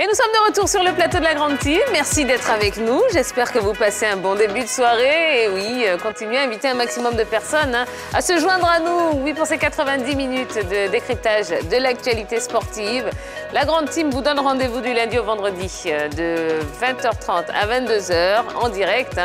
Et nous sommes de retour sur le plateau de la Grande Team. Merci d'être avec nous. J'espère que vous passez un bon début de soirée. Et oui, continuez à inviter un maximum de personnes à se joindre à nous. Oui, pour ces 90 minutes de décryptage de l'actualité sportive. La Grande Team vous donne rendez-vous du lundi au vendredi de 20h30 à 22h en direct.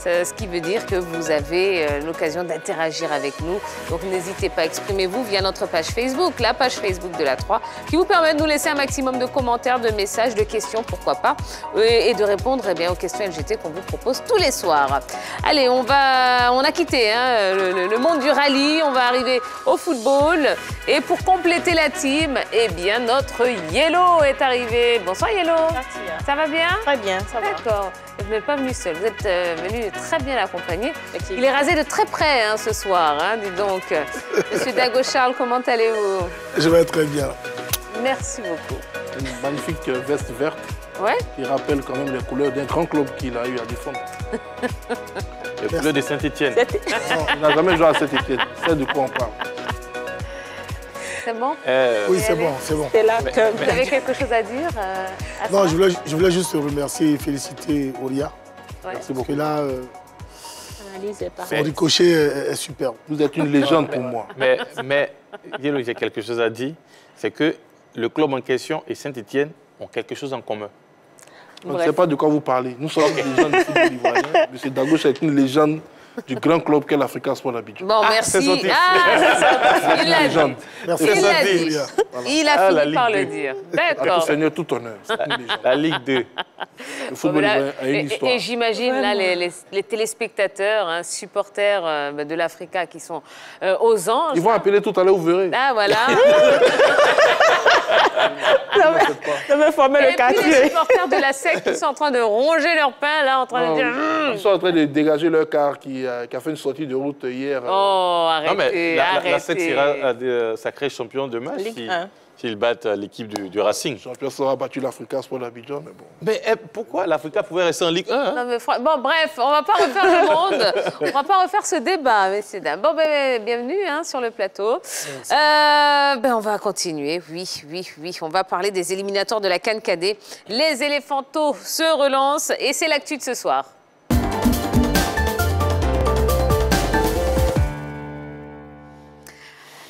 Ce qui veut dire que vous avez l'occasion d'interagir avec nous. Donc n'hésitez pas, exprimez-vous via notre page Facebook, la page Facebook de la 3, qui vous permet de nous laisser un maximum de commentaires, de messages, de questions, pourquoi pas, et de répondre aux questions LGT qu'on vous propose tous les soirs. Allez, on a quitté le monde du rallye, on va arriver au football. Et pour compléter la team, eh bien, notre Yellow est arrivé. Bonsoir Yellow. Merci. Ça va bien? Très bien, ça va. D'accord. Vous n'êtes pas venu seul, vous êtes venu très bien accompagné. Il est rasé de très près ce soir, dis donc. Monsieur Dago Charles, comment allez-vous? Je vais très bien. Merci beaucoup. Une magnifique veste verte qui rappelle quand même les couleurs d'un grand club qu'il a eu à défendre. Les couleurs de Saint-Etienne. Non, il n'a jamais joué à Saint-Etienne. C'est de quoi on parle. C'est bon? Oui, c'est bon, c'est bon. Vous avez quelque chose à dire Non, je voulais juste remercier et féliciter Auria. Merci beaucoup. Parce que là, L'analyse est son ricochet est superbe. Vous êtes une légende pour moi. Mais Yellow, j'ai quelque chose à dire. C'est que le club en question et Saint-Etienne ont quelque chose en commun. On ne sait pas de quoi vous parlez. Nous sommes des légendes du football ivoirien. M. Dago est une légende du grand club qu'est l'Africa Sport Abidjan. Bon, merci. Il l'a dit. Il a fini par le dire. D'accord. Seigneur, tout honneur. La Ligue 2. Le football ivoirien a une histoire. Et j'imagine là les téléspectateurs, supporters de l'Africa qui sont aux anges. Ils vont appeler tout à l'heure, vous verrez. Ah, voilà. Ça va former le quartier. Et puis les supporters de la SEC qui sont en train de ronger leur pain, là, en train de dire... Ils sont en train de dégager leur car qui a fait une sortie de route hier. Oh, arrêtez, non, mais arrêtez. La SEC sera sacré champion de match s'ils battent l'équipe du Racing. Le champion sera battu l'Africa Sport Abidjan, mais bon. Mais pourquoi l'Africa pouvait rester en Ligue 1 Non, mais bon, bref, on ne va pas refaire le monde. On ne va pas refaire ce débat, messieurs, dames. Bon, bienvenue sur le plateau. On va continuer, oui. On va parler des éliminatoires de la CAN Cadet. Les éléphantos se relancent et c'est l'actu de ce soir.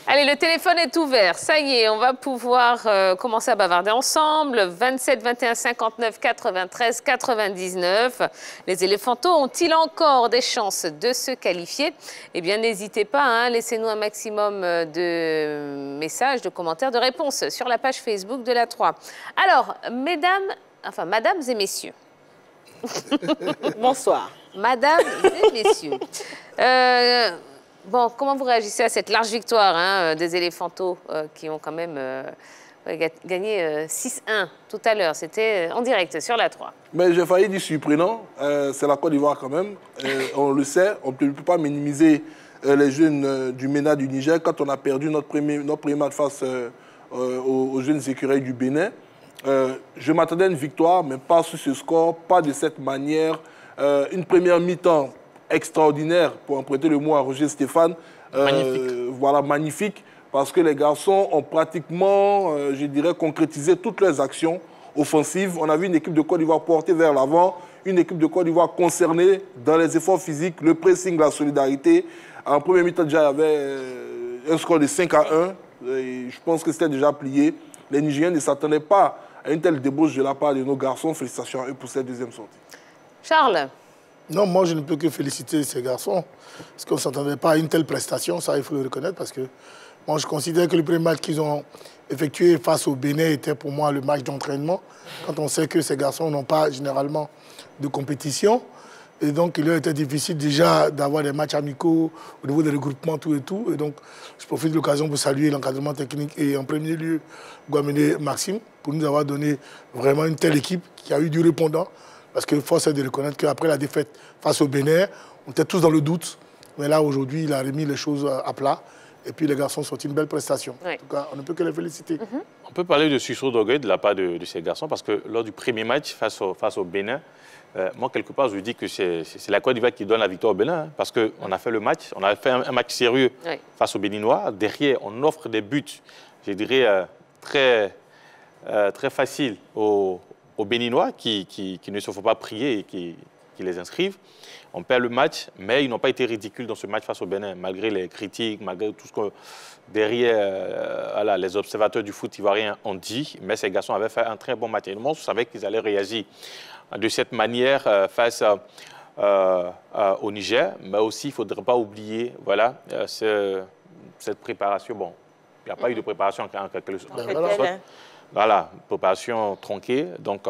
Allez, le téléphone est ouvert. Ça y est, on va pouvoir commencer à bavarder ensemble. 27 21 59 93 99. Les éléphantos ont-ils encore des chances de se qualifier? Eh bien, n'hésitez pas, laissez-nous un maximum de messages, de commentaires, de réponses sur la page Facebook de la 3. Alors, madames et messieurs. Bonsoir. Madames et messieurs. Bon, comment vous réagissez à cette large victoire des éléphantos qui ont quand même gagné 6-1 tout à l'heure? C'était en direct sur la 3. Mais j'ai failli dire surprenant. C'est la Côte d'Ivoire quand même. On le sait, on ne peut pas minimiser les jeunes du MENA du Niger. Quand on a perdu notre premier match face aux jeunes écureuils du Bénin, je m'attendais à une victoire, mais pas sous ce score, pas de cette manière. Une première mi-temps extraordinaire, pour emprunter le mot à Roger Stéphane. Magnifique. Voilà, magnifique, parce que les garçons ont pratiquement, je dirais, concrétisé toutes leurs actions offensives. On a vu une équipe de Côte d'Ivoire portée vers l'avant, une équipe de Côte d'Ivoire concernée dans les efforts physiques, le pressing, la solidarité. En premier mi-temps, déjà, il y avait un score de 5-1. Et je pense que c'était déjà plié. Les Nigériens ne s'attendaient pas à une telle débauche de la part de nos garçons. Félicitations à eux pour cette deuxième sortie. Charles? Non, moi, je ne peux que féliciter ces garçons, parce qu'on ne s'attendait pas à une telle prestation, ça, il faut le reconnaître, parce que moi, je considère que le premier match qu'ils ont effectué face au Bénin était pour moi le match d'entraînement, quand on sait que ces garçons n'ont pas généralement de compétition. Et donc, il leur était difficile déjà d'avoir des matchs amicaux au niveau des regroupements, tout et tout. Et donc, je profite de l'occasion pour saluer l'encadrement technique et en premier lieu, Guaméné Maxime, pour nous avoir donné vraiment une telle équipe qui a eu du répondant. Parce que force est de reconnaître qu'après la défaite face au Bénin, on était tous dans le doute. Mais là, aujourd'hui, il a remis les choses à plat. Et puis, les garçons sont une belle prestation. Oui. En tout cas, on ne peut que les féliciter. On peut parler de sursaut d'orgueil de la part de ces garçons, parce que lors du premier match face au Bénin, moi, quelque part, je vous dis que c'est la Côte d'Ivoire qui donne la victoire au Bénin, parce qu'on a fait le match, on a fait un match sérieux face aux Béninois. Derrière, on offre des buts, je dirais, très très facile aux Béninois qui ne se font pas prier et qui les inscrivent. On perd le match, mais ils n'ont pas été ridicules dans ce match face au Bénin, malgré les critiques, malgré tout ce que derrière voilà, les observateurs du foot ivoirien ont dit. Mais ces garçons avaient fait un très bon match. Et on savait qu'ils allaient réagir de cette manière face au Niger. Mais aussi, il ne faudrait pas oublier voilà, cette préparation. Bon, il n'y a pas eu de préparation en quelque sorte. Voilà, préparation tronquée. Donc,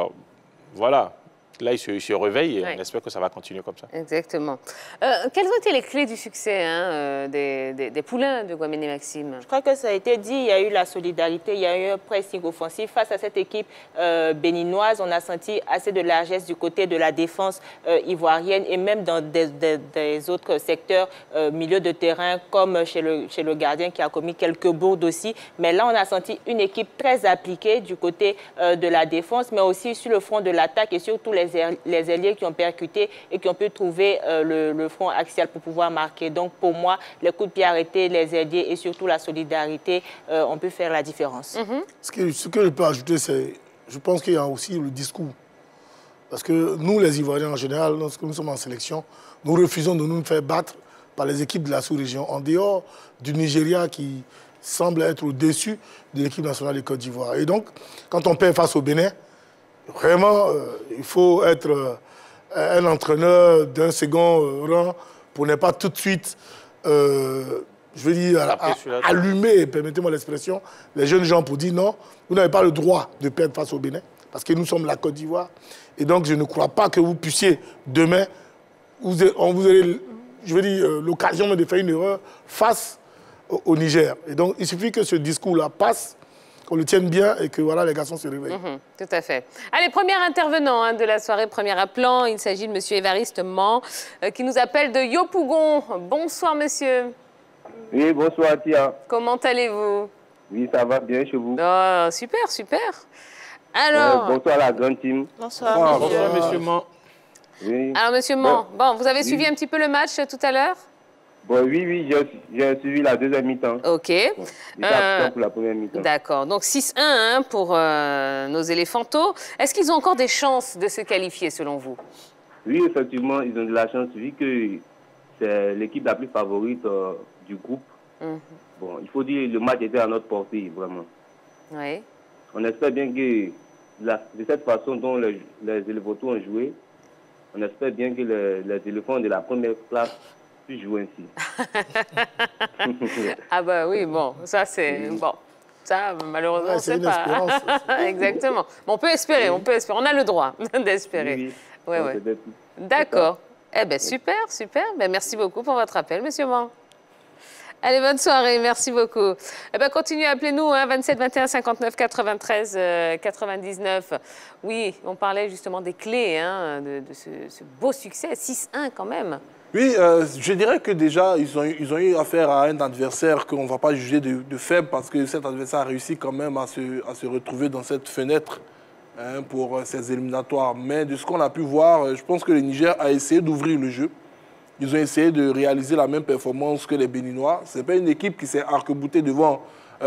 voilà. Là, il se réveille et on espère que ça va continuer comme ça. Exactement. Quelles ont été les clés du succès des poulains de Guaméné Maxime? Je crois que ça a été dit, il y a eu la solidarité, il y a eu un pressing offensif. Face à cette équipe béninoise, on a senti assez de largesse du côté de la défense ivoirienne et même dans des autres secteurs, milieu de terrain, comme chez le gardien qui a commis quelques bourdes aussi. Mais là, on a senti une équipe très appliquée du côté de la défense, mais aussi sur le front de l'attaque et surtout les ailiers qui ont percuté et qui ont pu trouver le front axial pour pouvoir marquer. Donc, pour moi, les coups de pied arrêtés, les ailiers et surtout la solidarité, on peut faire la différence. Ce que je peux ajouter, c'est, je pense qu'il y a aussi le discours. Parce que nous, les Ivoiriens, en général, lorsque nous sommes en sélection, nous refusons de nous faire battre par les équipes de la sous-région, en dehors du Nigeria qui semble être au-dessus de l'équipe nationale de Côte d'Ivoire. Et donc, quand on perd face au Bénin, vraiment, il faut être un entraîneur d'un second rang pour ne pas tout de suite, je veux dire, allumer, permettez-moi l'expression, les jeunes gens pour dire non, vous n'avez pas le droit de perdre face au Bénin, parce que nous sommes la Côte d'Ivoire. Et donc, je ne crois pas que vous puissiez, demain, vous aurez, je veux dire, l'occasion de faire une erreur face au Niger. Et donc, il suffit que ce discours-là passe, qu'on le tienne bien et que voilà, les garçons se réveillent. Tout à fait. Allez, premier intervenant de la soirée, premier appelant, il s'agit de M. Évariste Man, qui nous appelle de Yopougon. Bonsoir, monsieur. Oui, bonsoir, Tia. Comment allez-vous? Oui, ça va bien chez vous. Oh, super, super. Alors... bonsoir la grande team. Bonsoir, monsieur Man. Oui. Alors, monsieur Man, bon, vous avez suivi un petit peu le match tout à l'heure? Bon, oui, j'ai suivi la deuxième mi-temps. OK. Bon, pour la première mi-temps. D'accord. Donc 6-1 pour nos éléphantos. Est-ce qu'ils ont encore des chances de se qualifier, selon vous? Oui, effectivement, ils ont de la chance, vu que c'est l'équipe la plus favorite du groupe. Bon, il faut dire que le match était à notre portée, vraiment. Oui. On espère bien que, de cette façon dont les éléphantos ont joué, on espère bien que les éléphants de la première classe jouer ainsi. Ah bah oui, bon, ça c'est... Bon, ça malheureusement ouais, c'est pas... Exactement. Mais on peut espérer, on peut espérer. On a le droit d'espérer. Oui. D'accord. Eh bien super, super. Ben, merci beaucoup pour votre appel, monsieur Man. Allez, bonne soirée, merci beaucoup. Eh bien, continuez à appeler nous, 27 21 59 93 99. Oui, on parlait justement des clés de ce beau succès, 6-1 quand même. Oui, je dirais que déjà, ils ont eu affaire à un adversaire qu'on ne va pas juger de faible parce que cet adversaire a réussi quand même à se retrouver dans cette fenêtre pour ces éliminatoires. Mais de ce qu'on a pu voir, je pense que le Niger a essayé d'ouvrir le jeu. Ils ont essayé de réaliser la même performance que les Béninois. Ce n'est pas une équipe qui s'est arc-boutée devant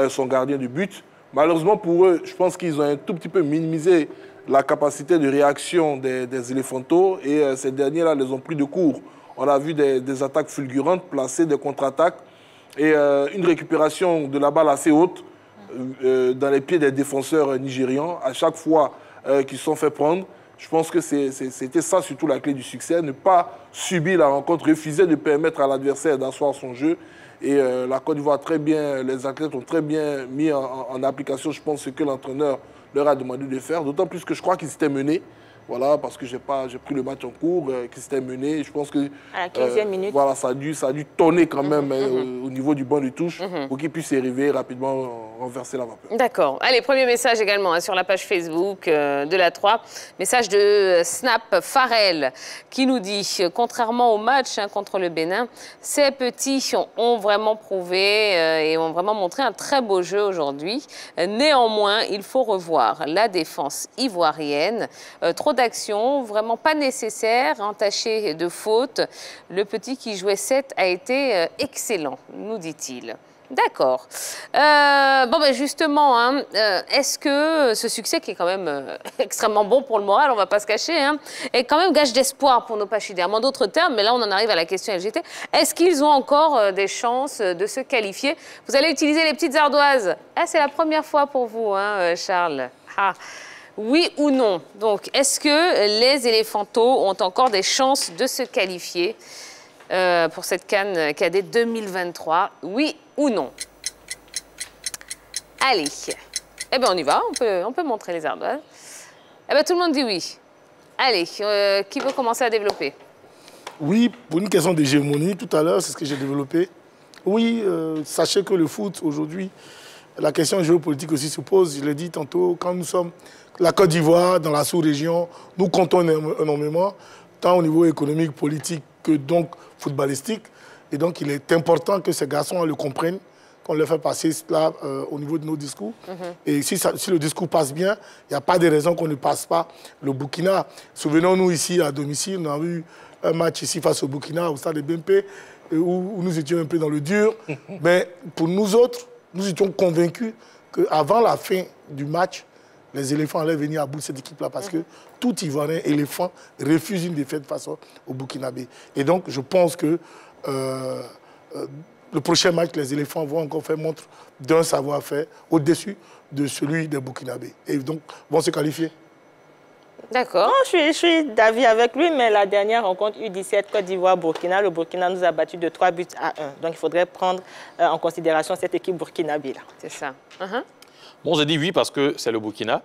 son gardien de but. Malheureusement pour eux, je pense qu'ils ont un tout petit peu minimisé la capacité de réaction des éléphantos et ces derniers-là les ont pris de court. On a vu des attaques fulgurantes placées, des contre-attaques et une récupération de la balle assez haute dans les pieds des défenseurs nigérians à chaque fois qu'ils se sont fait prendre. Je pense que c'était ça surtout la clé du succès, ne pas subir la rencontre, refuser de permettre à l'adversaire d'asseoir son jeu. Et la Côte d'Ivoire, très bien, les athlètes ont très bien mis en application, je pense, ce que l'entraîneur leur a demandé de faire. D'autant plus que je crois qu'ils s'étaient menés. Voilà, parce que j'ai pris le match en cours, qui s'était mené. Je pense que à la 15e minute. Voilà, ça a dû tonner quand même au niveau du banc de touche pour qu'il puisse arriver rapidement renverser la vapeur. D'accord. Allez, premier message également sur la page Facebook de la 3. Message de Snap Farrell qui nous dit, contrairement au match contre le Bénin, ces petits ont vraiment prouvé et ont vraiment montré un très beau jeu aujourd'hui. Néanmoins, il faut revoir la défense ivoirienne. Trop d'action, vraiment pas nécessaire, entaché de fautes. Le petit qui jouait 7 a été excellent, nous dit-il. D'accord. Bon, ben justement, hein, est-ce que ce succès, qui est quand même extrêmement bon pour le moral, on ne va pas se cacher, hein, est quand même gage d'espoir pour nos Pachydères? En d'autres termes, mais là, on en arrive à la question LGT, est-ce qu'ils ont encore des chances de se qualifier? Vous allez utiliser les petites ardoises. Ah, c'est la première fois pour vous, hein, Charles. Ah. Oui ou non? Donc, est-ce que les éléphantos ont encore des chances de se qualifier pour cette CAN Cadet 2023? Oui ou non? Allez. Eh bien, on y va. On peut montrer les ardoises. Eh bien, tout le monde dit oui. Allez, qui veut commencer à développer? Oui, pour une question d'hégémonie, tout à l'heure, c'est ce que j'ai développé. Oui, sachez que le foot, aujourd'hui, la question géopolitique aussi se pose. Je l'ai dit tantôt, quand nous sommes la Côte d'Ivoire, dans la sous-région, nous comptons énormément, tant au niveau économique, politique que donc footballistique. Et donc, il est important que ces garçons le comprennent, qu'on leur fait passer cela au niveau de nos discours. Et si le discours passe bien, il n'y a pas de raison qu'on ne passe pas le Burkina. Souvenons-nous ici, à domicile, on a eu un match ici face au Burkina, au stade de BMP, où nous étions un peu dans le dur. Mais pour nous autres, nous étions convaincus qu'avant la fin du match, les éléphants allaient venir à bout de cette équipe-là parce que tout Ivoirien éléphant refuse une défaite face au Burkinabé. Et donc, je pense que le prochain match, les éléphants vont encore faire montre d'un savoir-faire au-dessus de celui des Burkinabés. Et donc, vont se qualifier. D'accord. Je suis d'avis avec lui, mais la dernière rencontre U17 Côte d'Ivoire-Burkina, le Burkina nous a battu de 3 buts à 1. Donc, il faudrait prendre en considération cette équipe burkinabé. C'est ça. Bon, j'ai dit oui parce que c'est le Burkina.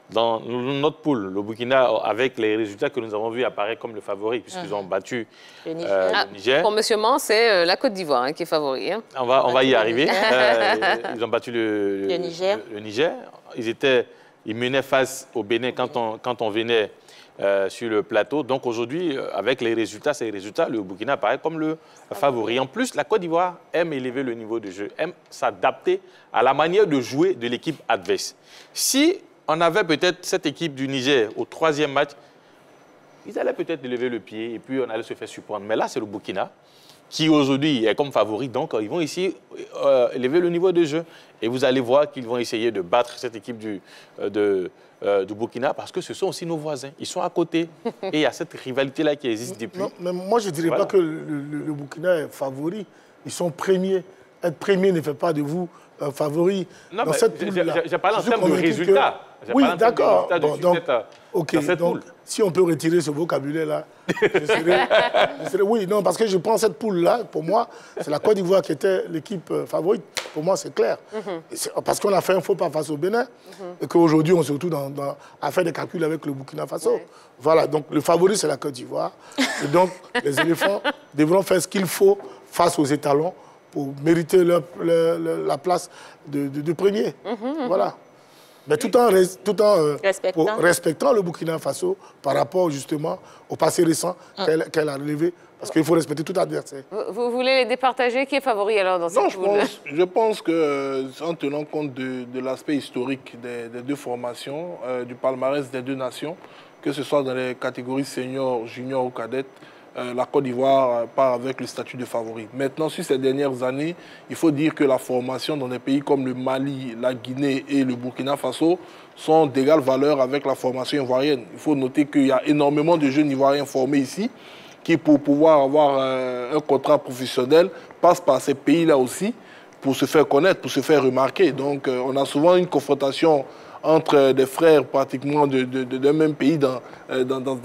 Dans notre poule, le Burkina, avec les résultats que nous avons vus, apparaît comme le favori, puisqu'ils ont battu le Niger. Pour M. Man, c'est la Côte d'Ivoire hein, qui est favori. Hein. On va y arriver. Ils ont battu le Niger. Ils menaient face au Bénin quand on venait sur le plateau. Donc aujourd'hui, avec les résultats, ces résultats, le Burkina apparaît comme le favori. En plus, la Côte d'Ivoire aime élever le niveau de jeu, aime s'adapter à la manière de jouer de l'équipe adverse. Si on avait peut-être cette équipe du Niger au 3e match, ils allaient peut-être lever le pied et puis on allait se faire surprendre. Mais là, c'est le Burkina qui aujourd'hui est comme favori. Donc, ils vont ici élever le niveau de jeu. Et vous allez voir qu'ils vont essayer de battre cette équipe du Burkina parce que ce sont aussi nos voisins. Ils sont à côté. Et il y a cette rivalité-là qui existe depuis. Non, mais moi, je ne dirais pas que le Burkina est favori. Ils sont premiers. Être premier ne fait pas de vous favori. Non, mais j'ai parlé en termes de résultats. Oui, d'accord. Donc, si on peut retirer ce vocabulaire-là, oui, non, parce que je prends cette poule-là, pour moi, c'est la Côte d'Ivoire qui était l'équipe favorite. Pour moi, c'est clair. Parce qu'on a fait un faux pas face au Bénin et qu'aujourd'hui, on se retrouve à faire des calculs avec le Burkina Faso. Voilà, donc le favori, c'est la Côte d'Ivoire. Et donc, les éléphants devront faire ce qu'il faut face aux étalons pour mériter la place de premier. Voilà. Mais tout en respectant le Burkina Faso par rapport justement au passé récent qu'elle a relevé. Parce qu'il faut respecter tout adversaire. Vous voulez les départager? Qui est favori alors dans cette poule? Je pense qu'en tenant compte de l'aspect historique des deux formations, du palmarès des deux nations, que ce soit dans les catégories seniors, juniors ou cadettes, la Côte d'Ivoire part avec le statut de favori. Maintenant, sur ces dernières années, il faut dire que la formation dans des pays comme le Mali, la Guinée et le Burkina Faso sont d'égale valeur avec la formation ivoirienne. Il faut noter qu'il y a énormément de jeunes Ivoiriens formés ici qui, pour pouvoir avoir un contrat professionnel, passent par ces pays-là aussi pour se faire connaître, pour se faire remarquer. Donc, on a souvent une confrontation entre des frères pratiquement d'un même pays dans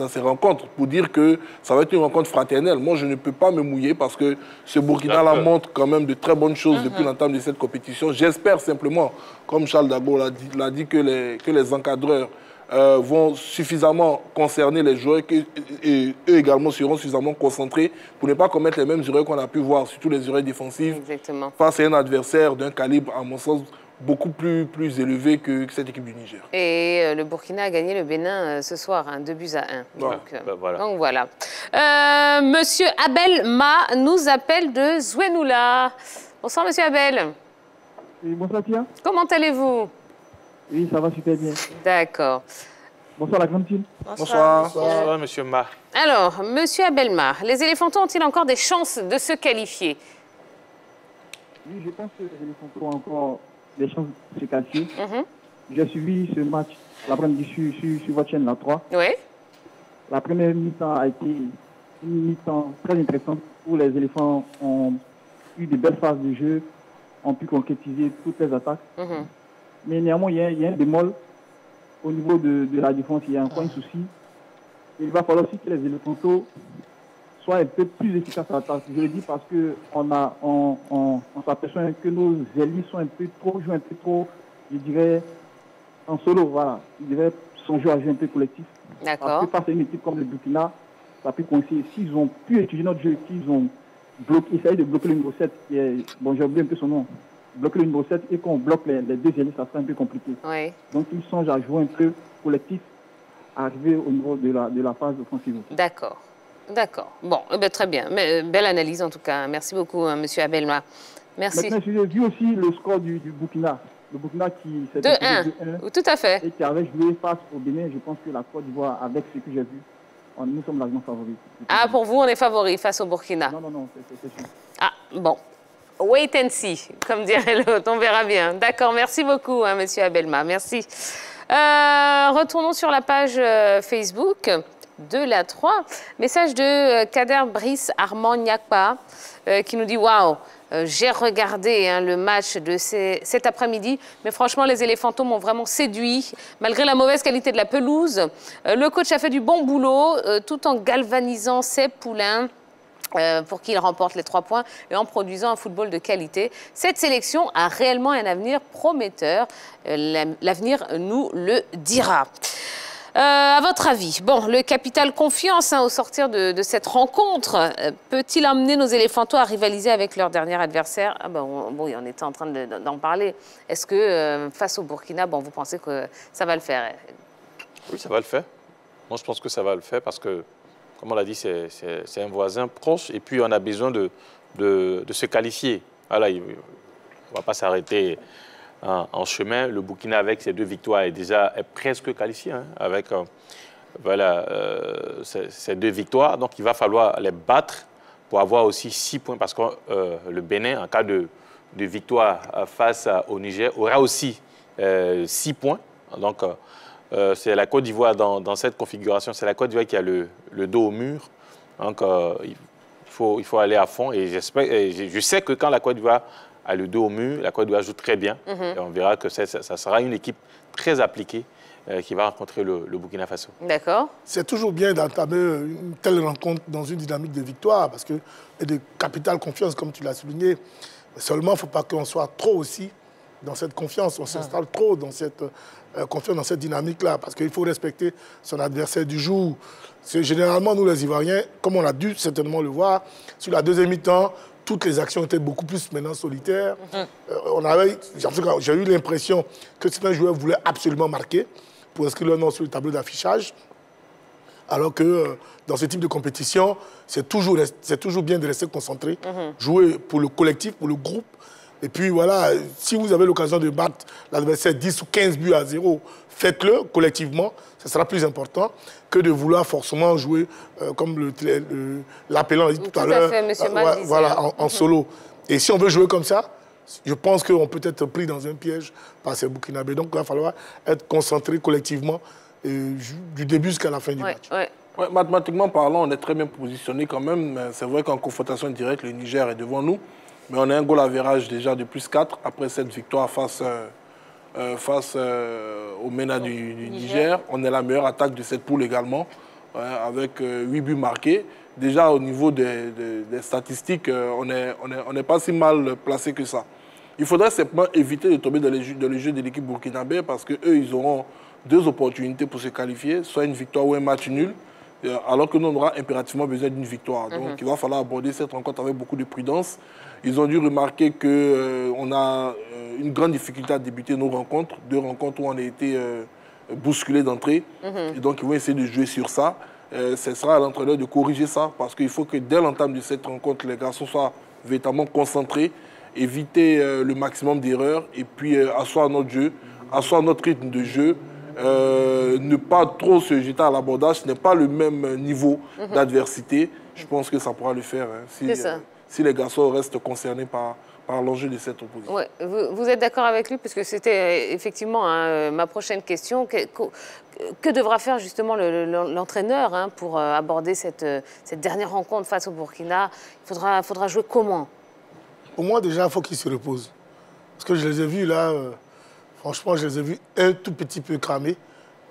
ces rencontres, pour dire que ça va être une rencontre fraternelle. Moi, je ne peux pas me mouiller parce que ce Burkina-là montre quand même de très bonnes choses depuis l'entame de cette compétition. J'espère simplement, comme Charles Dagbo l'a dit, que les encadreurs vont suffisamment concerner les joueurs et eux également seront suffisamment concentrés pour ne pas commettre les mêmes erreurs qu'on a pu voir, surtout les erreurs défensives, face à un adversaire d'un calibre, à mon sens, beaucoup plus élevé que cette équipe du Niger. Et le Burkina a gagné le Bénin ce soir, 2 buts à 1. Donc voilà. Monsieur Abel Ma nous appelle de Zouenoula. Bonsoir, monsieur Abel. Oui, bonsoir, Tia. Comment allez-vous? Oui, ça va super bien. D'accord. Bonsoir, la grande team. Bonsoir. Bonsoir, monsieur Ma. Alors, monsieur Abel Ma, les éléphantins ont-ils encore des chances de se qualifier? Oui, je pense que les éléphants ont encore des chances de se qualifier. J'ai suivi ce match l'après-midi sur votre chaîne, la 3. Oui. La première mi-temps a été une mi-temps très intéressante où les éléphants ont eu de belles phases de jeu, ont pu concrétiser toutes les attaques. Mais néanmoins, il y a un bémol au niveau de la défense. Il y a encore un souci. Il va falloir aussi que les éléphants soient un peu plus efficaces à l'attaque. Je le dis parce qu'on s'aperçoit que nos ailiers jouent un peu trop, je dirais, en solo. Voilà. Je dirais songer à jouer un peu collectif. D'accord. Parce que face à une équipe comme le Burkina, ça peut coïncider. S'ils ont pu étudier notre jeu, qu'ils ont essayé de bloquer le numéro 7, qui est, bon, j'ai oublié un peu son nom, bloquer le numéro 7 et qu'on bloque les deux ailiers, ça sera un peu compliqué. Oui. Donc ils songent à jouer un peu collectif, à arriver au niveau de la phase offensive. D'accord. D'accord. Bon, très bien. Mais, belle analyse en tout cas. Merci beaucoup, M. Abelma. Merci. Maintenant, j'ai vu aussi le score du Burkina. Le Burkina qui s'est 2-1. Tout à fait. Et qui avait joué face au Bénin. Je pense que la Côte d'Ivoire, avec ce que j'ai vu, nous sommes largement favoris. Ah, pour vous, on est favoris face au Burkina? Non, c'est sûr. Ah, bon. Wait and see, comme dirait l'autre. On verra bien. D'accord. Merci beaucoup, M. Abelma. Merci. Retournons sur la page Facebook de la 3. Message de Kader Brice Armand Nyakpa qui nous dit « Waouh, j'ai regardé le match de cet après-midi, mais franchement, les éléphantos m'ont vraiment séduit. Malgré la mauvaise qualité de la pelouse, le coach a fait du bon boulot tout en galvanisant ses poulains. Pour qu'ils remportent les 3 points et en produisant un football de qualité. Cette sélection a réellement un avenir prometteur. L'avenir nous le dira. À votre avis, bon, le capital confiance au sortir de cette rencontre, peut-il amener nos éléphantos à rivaliser avec leur dernier adversaire? Bon, on était en train d'en parler. Est-ce que face au Burkina, vous pensez que ça va le faire? Oui, ça va le faire. Moi, je pense que ça va le faire parce que, comme on l'a dit, c'est un voisin proche et puis on a besoin de se qualifier. Voilà, on ne va pas s'arrêter en chemin. Le Burkina, avec ses 2 victoires, est presque qualifié avec ces 2 victoires. Donc, il va falloir les battre pour avoir aussi 6 points parce que le Bénin, en cas de victoire face au Niger, aura aussi 6 points. Donc, c'est la Côte d'Ivoire dans cette configuration. C'est la Côte d'Ivoire qui a le dos au mur. Donc, il faut aller à fond. Et je sais que quand la Côte d'Ivoire a le dos au mur, la Côte d'Ivoire joue très bien. Et on verra que ça sera une équipe très appliquée qui va rencontrer le Burkina Faso. D'accord. C'est toujours bien d'entamer une telle rencontre dans une dynamique de victoire parce qu'il y a de capitale confiance, comme tu l'as souligné. Mais seulement, il ne faut pas qu'on soit trop aussi dans cette confiance. On s'installe trop dans cette confiance, dans cette dynamique-là, parce qu'il faut respecter son adversaire du jour. Généralement, nous, les Ivoiriens, comme on a dû certainement le voir, sur la deuxième mi-temps, toutes les actions étaient beaucoup plus maintenant solitaires. J'ai eu l'impression que certains joueurs voulaient absolument marquer pour inscrire leur nom sur le tableau d'affichage, alors que dans ce type de compétition, c'est toujours bien de rester concentré, jouer pour le collectif, pour le groupe. Et puis voilà, si vous avez l'occasion de battre l'adversaire 10 ou 15 buts à 0, faites-le collectivement, ce sera plus important que de vouloir forcément jouer comme l'appelant l'a dit tout à l'heure, en solo. Et si on veut jouer comme ça, je pense qu'on peut être pris dans un piège par ces Burkinabés. Donc il va falloir être concentré collectivement du début jusqu'à la fin du match. Ouais, mathématiquement parlant, on est très bien positionné quand même. C'est vrai qu'en confrontation directe, le Niger est devant nous. Mais on a un goal average déjà de +4 après cette victoire face au MENA du Niger. On est la meilleure attaque de cette poule également, avec 8 buts marqués. Déjà, au niveau des statistiques, on n'est pas si mal placé que ça. Il faudrait simplement éviter de tomber dans le jeu de l'équipe burkinabé parce qu'eux, ils auront 2 opportunités pour se qualifier, soit une victoire ou un match nul, alors que nous, on aura impérativement besoin d'une victoire. Donc, il va falloir aborder cette rencontre avec beaucoup de prudence. Ils ont dû remarquer qu'on a une grande difficulté à débuter nos rencontres, 2 rencontres où on a été bousculés d'entrée. Et donc, ils vont essayer de jouer sur ça. Ce sera à l'entraîneur de corriger ça, parce qu'il faut que dès l'entame de cette rencontre, les garçons soient véritablement concentrés, éviter le maximum d'erreurs, et puis asseoir notre jeu, asseoir notre rythme de jeu, ne pas trop se jeter à l'abordage. Ce n'est pas le même niveau d'adversité. Je pense que ça pourra le faire. Hein, si les garçons restent concernés par par l'enjeu de cette opposition. Ouais. Vous êtes d'accord avec lui? Parce que c'était effectivement ma prochaine question. Que devra faire justement l'entraîneur pour aborder cette dernière rencontre face au Burkina? Il faudra jouer comment? Pour moi, déjà, il faut qu'il se repose. Parce que je les ai vus là, franchement, je les ai vus un tout petit peu cramés.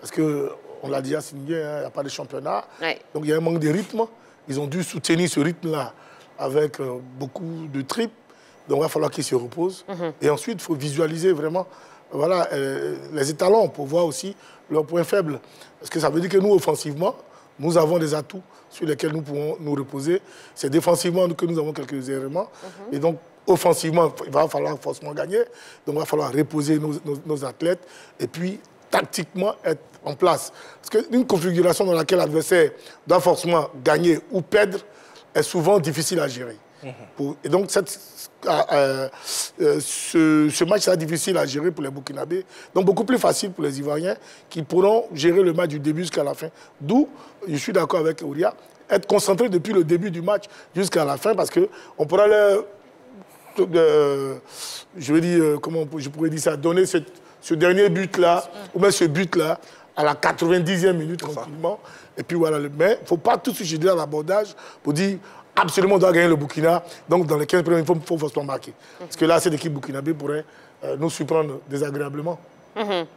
Parce qu'on l'a dit à signé, il n'y a pas de championnat. Ouais. Donc il y a un manque de rythme. Ils ont dû soutenir ce rythme-là avec beaucoup de tripes. Donc il va falloir qu'ils se reposent. Et ensuite, il faut visualiser vraiment voilà, les étalons pour voir aussi leurs points faibles. Parce que ça veut dire que nous, offensivement, nous avons des atouts sur lesquels nous pouvons nous reposer. C'est défensivement que nous avons quelques éléments. Et donc, offensivement, il va falloir forcément gagner. Donc, il va falloir reposer nos athlètes. Et puis, tactiquement, être en place. Parce qu'une configuration dans laquelle l'adversaire doit forcément gagner ou perdre est souvent difficile à gérer. Et donc, ce match sera difficile à gérer pour les Burkinabés. Donc, beaucoup plus facile pour les Ivoiriens qui pourront gérer le match du début jusqu'à la fin. D'où, je suis d'accord avec Ouria, être concentré depuis le début du match jusqu'à la fin parce qu'on pourra leur, je veux dire, comment je pourrais dire ça, donner ce dernier but-là, ou même ce but-là, à la 90e minute tranquillement. Et puis voilà, mais il ne faut pas tout de suite jeter à l'abordage pour dire absolument on doit gagner le Burkina. Donc dans les 15 premiers, il faut forcément marquer. Parce que là, cette équipe burkinabé pourrait nous surprendre désagréablement.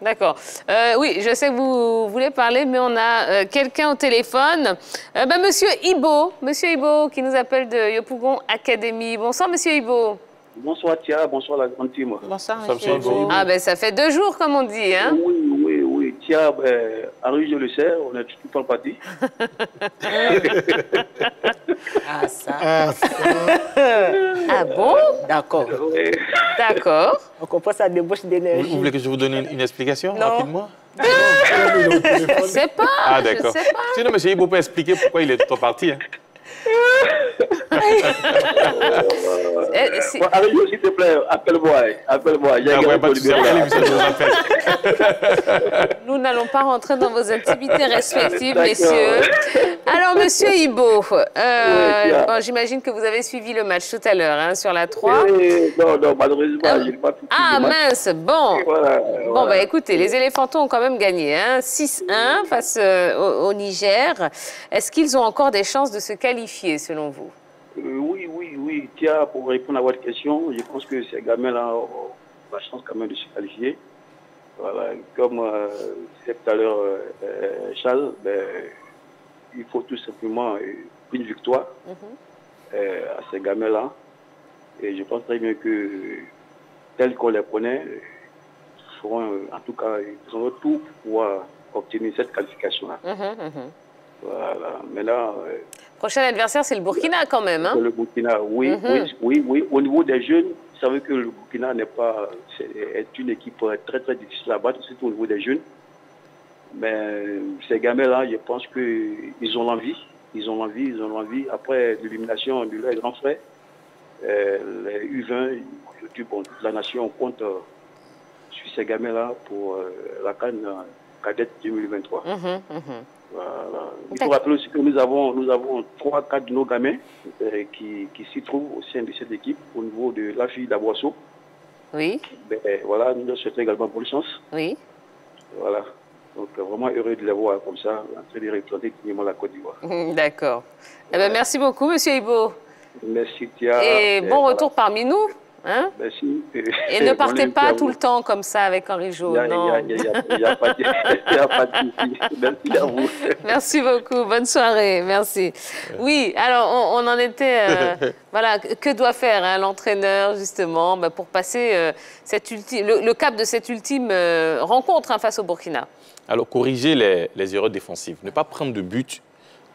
D'accord. Oui, je sais que vous voulez parler, mais on a quelqu'un au téléphone. Monsieur Ibo, qui nous appelle de Yopougon Academy. Bonsoir, Monsieur Ibo. Bonsoir, Tia. Bonsoir, la grande team. Bonsoir, Monsieur Ibo. Ah, ben ça fait 2 jours, comme on dit, hein? Oui. Tia, Henri, je le sais, on est tout le parti. Ah, ça. Ah bon? D'accord. D'accord. On comprend ça débauche d'énergie. Vous voulez que je vous donne une explication rapidement? Je sais pas. Ah, d'accord. Sinon, M. Ibo peut expliquer pourquoi il est tout parti. Hein. Allez, s'il te plaît, appelle-moi. Nous n'allons pas rentrer dans vos intimités respectives, messieurs. Alors, Monsieur Ibo, bon, j'imagine que vous avez suivi le match tout à l'heure sur la 3. Non, malheureusement, je n'ai pas pu. Ah, mince, bon. Voilà. Bon, bah écoutez, les éléphantons ont quand même gagné 6-1 face au Niger. Est-ce qu'ils ont encore des chances de se qualifier, selon vous? Oui. Tiens, pour répondre à votre question, je pense que ces gamins-là ont la chance quand même de se qualifier. Voilà, comme disait tout à l'heure Charles, il faut tout simplement une victoire à ces gamins-là. Et je pense très bien que, tel qu'on les connaît, ils feront, en tout cas, ils auront tout pour pouvoir obtenir cette qualification-là. Voilà, maintenant... Prochain adversaire, c'est le Burkina quand même. Hein? Le Burkina, oui. Au niveau des jeunes, vous savez que le Burkina est une équipe très très difficile à battre, surtout au niveau des jeunes. Mais ces gamins-là, je pense qu'ils ont l'envie. Ils ont l'envie. Après l'élimination de leur grand frère, les U20, toute la nation compte sur ces gamins-là pour la CAN cadette 2023. Voilà. Il faut rappeler aussi que nous avons 3-4 de nos gamins qui s'y trouvent au sein de cette équipe au niveau de la fille d'Aboisseau. Oui. Voilà, nous leur souhaitons également bonne chance. Oui. Voilà. Donc vraiment heureux de les voir comme ça, en train de représenter dignement la Côte d'Ivoire. D'accord. Eh bien, merci beaucoup, Monsieur Ibo. Merci, Tia. Et bon retour parmi nous. Hein? Merci. Et ne partez pas tout le temps comme ça avec Henri Jo. Il n'y a pas de souci. Merci à vous. Merci beaucoup. Bonne soirée. Merci. Oui, alors on en était... voilà, que doit faire l'entraîneur justement pour passer le cap de cette ultime rencontre face au Burkina? Alors, corriger les erreurs défensives. Ne pas prendre de but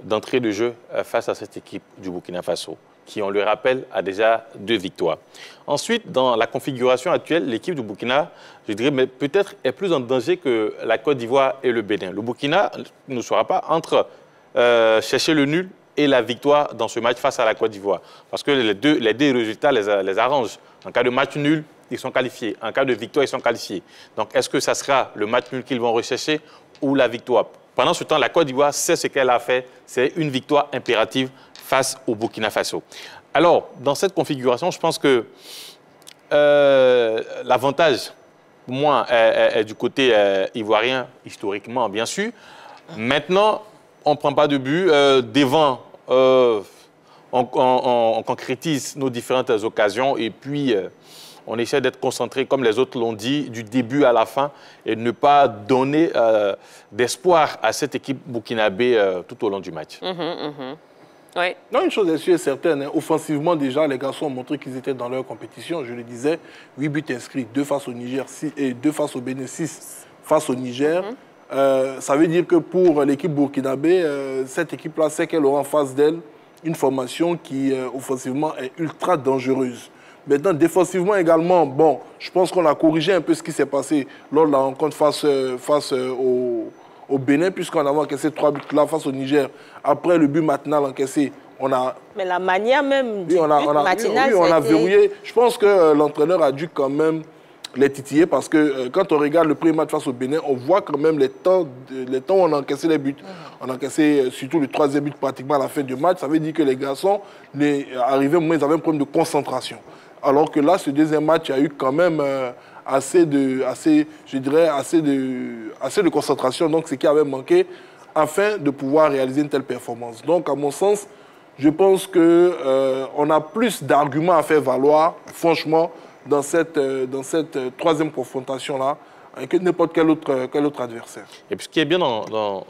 d'entrée de jeu face à cette équipe du Burkina Faso, qui, on le rappelle, a déjà 2 victoires. Ensuite, dans la configuration actuelle, l'équipe du Burkina, je dirais, mais peut-être est plus en danger que la Côte d'Ivoire et le Bénin. Le Burkina ne sera pas entre chercher le nul et la victoire dans ce match face à la Côte d'Ivoire. Parce que les deux résultats les arrangent. En cas de match nul, ils sont qualifiés. En cas de victoire, ils sont qualifiés. Donc, est-ce que ça sera le match nul qu'ils vont rechercher ou la victoire? Pendant ce temps, la Côte d'Ivoire sait ce qu'elle a fait. C'est une victoire impérative face au Burkina Faso. Alors, dans cette configuration, je pense que l'avantage, pour moi, est du côté ivoirien, historiquement, bien sûr. Maintenant, on ne prend pas de but. Devant, on concrétise nos différentes occasions et puis on essaie d'être concentré, comme les autres l'ont dit, du début à la fin et ne pas donner d'espoir à cette équipe burkinabé tout au long du match. Ouais. Non, une chose est sûre et certaine, hein. Offensivement, déjà, les garçons ont montré qu'ils étaient dans leur compétition. Je le disais, 8 buts inscrits, 2 face au Niger, 6, et 2 face au Bénin, 6 face au Niger. Ça veut dire que pour l'équipe burkinabé, cette équipe-là sait qu'elle aura en face d'elle une formation qui, offensivement, est ultra dangereuse. Maintenant, défensivement également, bon, je pense qu'on a corrigé un peu ce qui s'est passé lors de la rencontre face au Bénin, puisqu'on a encaissé 3 buts là face au Niger. Après le but matinal encaissé, on a... Mais la manière même du but matinal, on a verrouillé. Je pense que l'entraîneur a dû quand même les titiller parce que quand on regarde le premier match face au Bénin, on voit quand même les temps où on a encaissé les buts. On a encaissé surtout le 3e but pratiquement à la fin du match. Ça veut dire que les garçons, arrivés au moment, ils avaient un problème de concentration. Alors que là, ce deuxième match, il y a eu quand même assez de concentration, donc ce qui avait manqué, afin de pouvoir réaliser une telle performance. Donc, à mon sens, je pense qu'on a plus d'arguments à faire valoir, franchement, dans cette troisième confrontation-là, que n'importe quel autre adversaire. Et puis, ce qui est bien dans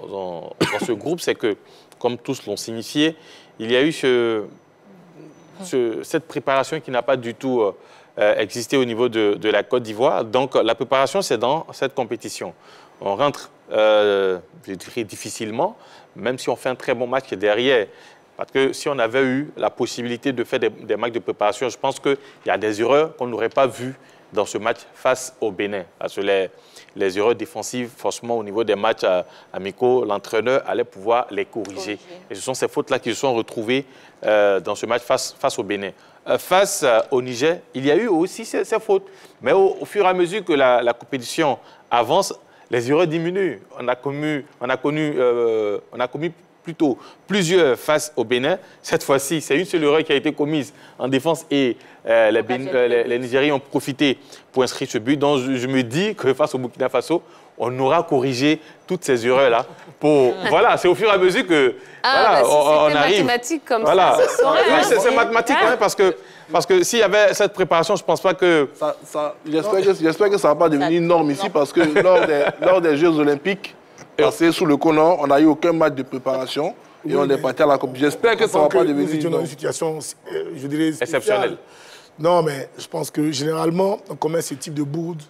ce groupe, c'est que, comme tous l'ont signifié, il y a eu cette préparation qui n'a pas du tout existé au niveau de la Côte d'Ivoire. Donc, la préparation, c'est dans cette compétition. On rentre, je dirais, difficilement, même si on fait un très bon match derrière. Parce que si on avait eu la possibilité de faire des matchs de préparation, je pense qu'il y a des erreurs qu'on n'aurait pas vues dans ce match face au Bénin. Parce que les erreurs défensives, forcément, au niveau des matchs amicaux, l'entraîneur allait pouvoir les corriger. Et ce sont ces fautes-là qui se sont retrouvées dans ce match face au Bénin. Face au Niger, il y a eu aussi ces fautes. Mais au fur et à mesure que la compétition avance, les erreurs diminuent. On a commis plutôt plusieurs face au Bénin. Cette fois-ci, c'est une seule erreur qui a été commise en défense et les Nigériens ont profité pour inscrire ce but. Donc, je me dis que face au Burkina Faso, on aura corrigé toutes ces erreurs-là. Voilà, c'est au fur et à mesure que on arrive. Mathématique comme voilà. Ça oui, c'est mathématique, hein, parce que s'il y avait cette préparation, je ne pense pas que... J'espère que ça ne va pas devenir une norme ici, parce que lors des Jeux Olympiques, passés sous le Conan, on n'a eu aucun match de préparation et on est parti à la Coupe. J'espère que ça ne va pas devenir dans une situation, je dirais, exceptionnelle. Non, mais je pense que généralement, on commet ce type de bourde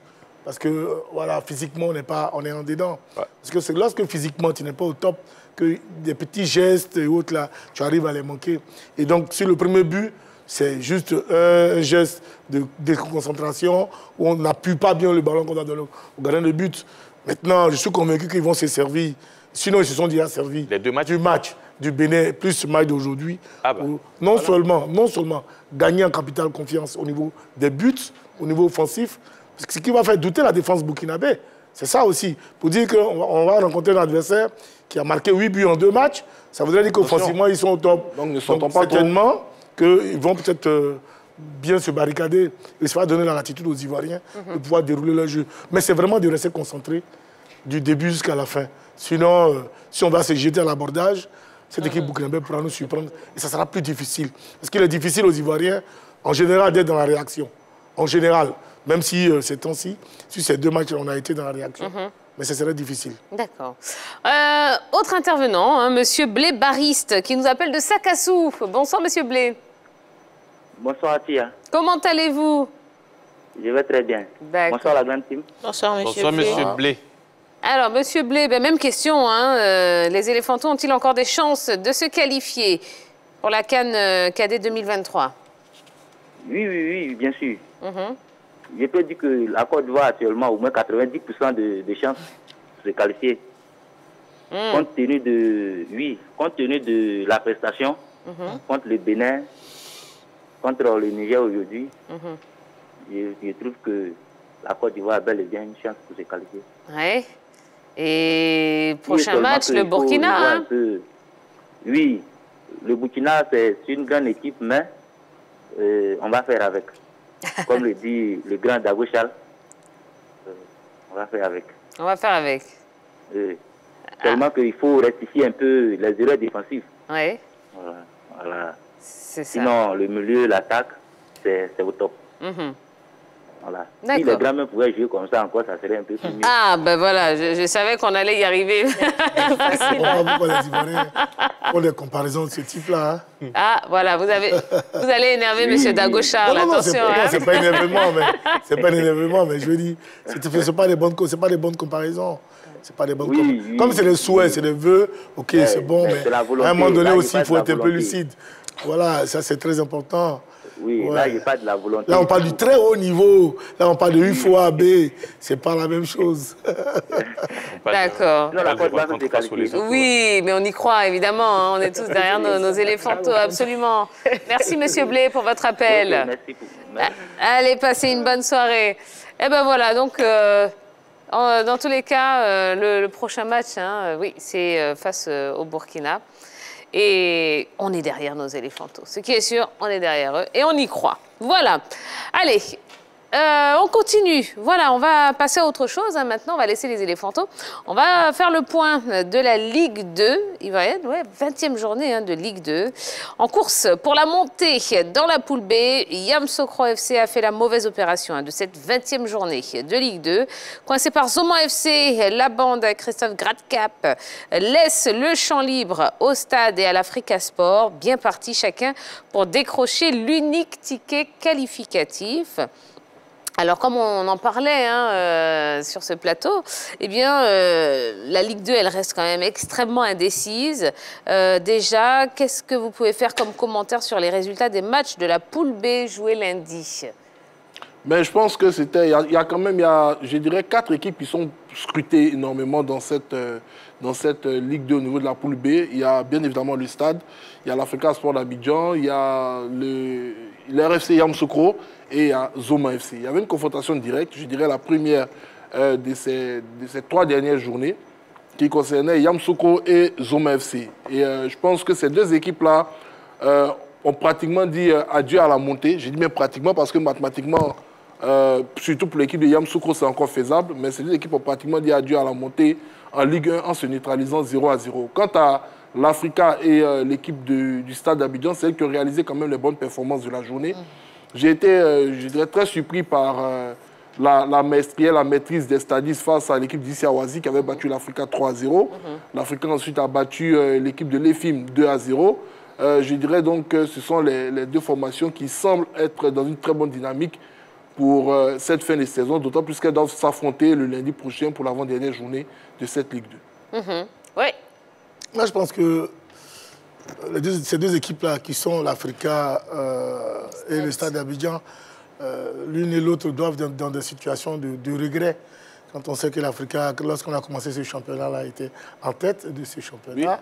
parce que, voilà, physiquement, on est en dedans. Ouais. Parce que c'est lorsque physiquement, tu n'es pas au top, que des petits gestes et autres, là, tu arrives à les manquer. Et donc, sur le premier but, c'est juste un geste de déconcentration où on n'appuie pas bien le ballon qu'on a donné au gardien de but. Maintenant, je suis convaincu qu'ils vont se servir. Sinon, ils se sont déjà servis du match du Bénin, plus le match d'aujourd'hui. Non seulement gagner en capital confiance au niveau des buts, au niveau offensif, parce que ce qui va faire douter la défense burkinabé, c'est ça aussi. Pour dire qu'on va rencontrer un adversaire qui a marqué 8 buts en 2 matchs, ça voudrait dire qu'offensivement, ils sont au top. Donc, ne s'entend pas certainement qu'ils vont peut-être... bien se barricader, et ça va donner la latitude aux Ivoiriens de pouvoir dérouler leur jeu. Mais c'est vraiment de rester concentré du début jusqu'à la fin. Sinon, si on va se jeter à l'abordage, cette équipe burkinabé pourra nous surprendre et ça sera plus difficile. Parce qu'il est difficile aux Ivoiriens, en général, d'être dans la réaction. En général, même si ces temps-ci, sur ces 2 matchs, on a été dans la réaction. Mais ça serait difficile. D'accord. Autre intervenant, hein, Monsieur Blé Bariste, qui nous appelle de Sakassou. Bonsoir, Monsieur Blé. Bonsoir Atia. Comment allez-vous? Je vais très bien. Bonsoir la grande team. Bonsoir Monsieur Bonsoir Blé. Monsieur Blé. Alors Monsieur Blé, même question. Hein, les éléphantaux ont-ils encore des chances de se qualifier pour la CAN Cadet 2023? Oui, bien sûr. Je peux dire que la Côte d'Ivoire actuellement au moins 90% de chances de se qualifier. Compte tenu de la prestation contre le Bénin, contre le Niger aujourd'hui, je trouve que la Côte d'Ivoire a bel et bien une chance pour se qualifier. Oui. Et prochain match, le Burkina. Hein? Oui, le Burkina, c'est une grande équipe, mais on va faire avec. Comme le dit le grand Dago Charles, on va faire avec. On va faire avec. Seulement qu'il faut rectifier un peu les erreurs défensives. Oui. Voilà. C'est ça. Sinon, le milieu, l'attaque, c'est au top. Voilà. Si les grands mêmes pouvaient jouer comme ça encore, ça serait un peu plus mieux. Ah, ben voilà, je savais qu'on allait y arriver. Pourquoi les Ivoiriens font des comparaisons de ce type-là? Ah, voilà, vous allez énerver M. Dago Charles, attention. C'est pas un énervement, mais je veux dire, c'est pas des bonnes comparaisons. C'est pas des bonnes comparaisons. Comme c'est des souhaits, c'est des vœux, ok, c'est bon, mais à un moment donné aussi, il faut être un peu lucide. Voilà, ça c'est très important. Oui, là, il n'y a pas de la volonté. Là, on parle du très haut niveau. Là, on parle de UFOA B. C'est pas la même chose. D'accord. Oui, mais on y croit, évidemment. Hein. On est tous derrière nos éléphantaux, absolument. Merci, Monsieur Blé, pour votre appel. Merci beaucoup. Allez, passez une bonne soirée. Eh ben voilà, donc, dans tous les cas, le prochain match, hein, oui, c'est face au Burkina. Et on est derrière nos éléphantos. Ce qui est sûr, on est derrière eux et on y croit. Voilà. Allez, on continue. Voilà, on va passer à autre chose. Hein. Maintenant, on va laisser les éléphantos. On va faire le point de la Ligue 2 ivoirienne. Ouais, 20e journée hein, de Ligue 2. En course pour la montée dans la poule B, Yamoussoukro FC a fait la mauvaise opération hein, de cette 20e journée de Ligue 2. Coincé par Zoman FC, la bande Christophe Gradcap laisse le champ libre au stade et à l'Africa Sport. Bien parti chacun pour décrocher l'unique ticket qualificatif. Alors, comme on en parlait hein, sur ce plateau, eh bien, la Ligue 2, elle reste quand même extrêmement indécise. Déjà, qu'est-ce que vous pouvez faire comme commentaire sur les résultats des matchs de la poule B joués lundi? Mais je pense que c'était... Il y a quand même, je dirais, 4 équipes qui sont scrutées énormément dans cette Ligue 2 au niveau de la poule B. Il y a bien évidemment le Stade, il y a l'Africa Sport d'Abidjan, il y a le RFC Yamoussoukro, et il y a Zoman FC. Il y avait une confrontation directe, je dirais la première de ces 3 dernières journées, qui concernait Yamoussoukro et Zoman FC. Et je pense que ces 2 équipes-là ont pratiquement dit adieu à la montée. Je dis bien pratiquement parce que mathématiquement, surtout pour l'équipe de Yamoussoukro, c'est encore faisable, mais ces 2 équipes ont pratiquement dit adieu à la montée en Ligue 1 en se neutralisant 0-0. Quant à l'Africa et l'équipe du Stade d'Abidjan, c'est elles qui ont réalisé quand même les bonnes performances de la journée. J'ai été, je dirais, très surpris par la maîtrise des stadistes face à l'équipe d'Issi Awazi qui avait battu l'Africa 3-0. L'Africa ensuite a battu l'équipe de l'EFIM 2-0. Je dirais donc que ce sont les 2 formations qui semblent être dans une très bonne dynamique pour cette fin de saison, d'autant plus qu'elles doivent s'affronter le lundi prochain pour l'avant-dernière journée de cette Ligue 2. Oui. Moi, je pense que ces 2 équipes-là, qui sont l'Africa et le Stade d'Abidjan, l'une et l'autre doivent dans des situations de regret. Quand on sait que l'Africa, lorsqu'on a commencé ce championnat-là, était en tête de ce championnat,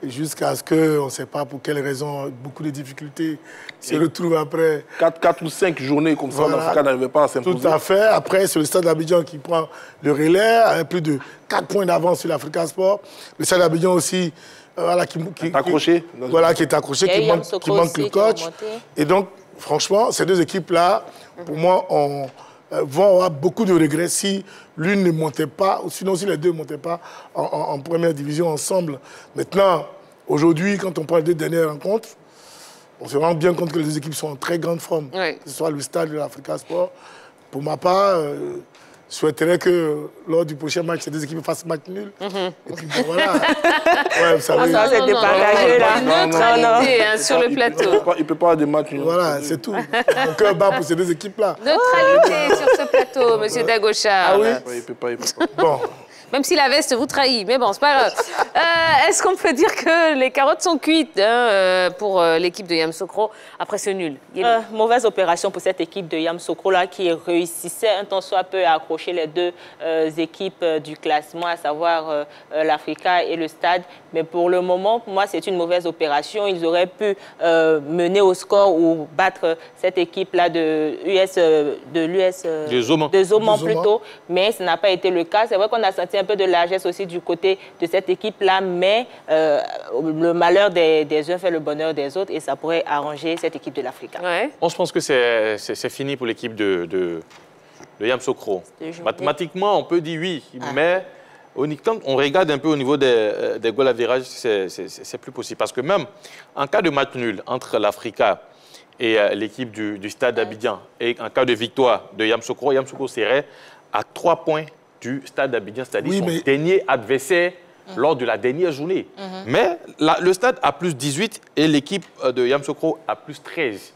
jusqu'à ce qu'on ne sait pas pour quelles raisons, beaucoup de difficultés se retrouvent après. 4 ou 5 journées comme ça, l'Africa n'arrivait pas à s'imposer. Tout à fait. Après, c'est le Stade d'Abidjan qui prend le relais, avec plus de 4 points d'avance sur l'Africa Sport. Le Stade d'Abidjan aussi, voilà, qui est accroché, qui manque le coach. Et donc, franchement, ces 2 équipes-là, pour moi, vont avoir beaucoup de regrets si l'une ne montait pas, ou sinon si les 2 ne montaient pas en première division ensemble. Maintenant, aujourd'hui, quand on parle des dernières rencontres, on se rend bien compte que les 2 équipes sont en très grande forme, que ce soit le Stade ou l'Africa Sport. Pour ma part, je souhaiterais que lors du prochain match, ces 2 équipes fassent match nul. Et puis bon, voilà. Ouais, vous savez, ça, c'est départagé là. Neutralité hein, sur le plateau. Il ne peut pas avoir des matchs nuls. Voilà, c'est tout. Mon cœur bat pour ces 2 équipes-là. Neutralité sur ce plateau, monsieur Dago Charles. Ah oui? Il ne peut pas. Bon. Même si la veste vous trahit, mais bon, c'est pas grave. Est-ce qu'on peut dire que les carottes sont cuites hein, pour l'équipe de Yamoussoukro après ce nul? Mauvaise opération pour cette équipe de Yamoussoukro là qui réussissait un tant soit peu à accrocher les 2 équipes du classement, à savoir l'Africa et le Stade. Mais pour le moment, pour moi, c'est une mauvaise opération. Ils auraient pu mener au score ou battre cette équipe-là de Zoman plutôt, mais ce n'a pas été le cas. C'est vrai qu'on a senti un peu de largesse aussi du côté de cette équipe-là, mais le malheur des uns fait le bonheur des autres et ça pourrait arranger cette équipe de l'Africa. Ouais. Je pense que c'est fini pour l'équipe de Yamoussoukro. Mathématiquement, on peut dire oui, mais quand on regarde un peu au niveau des goals à virage, c'est plus possible. Parce que même en cas de match nul entre l'Africa et l'équipe du Stade d'Abidjan, et en cas de victoire de Yamoussoukro, Yamoussoukro serait à 3 points du Stade d'Abidjan, c'est-à-dire son dernier adversaire lors de la dernière journée. Mais le Stade a plus 18 et l'équipe de Yamoussoukro a plus 13.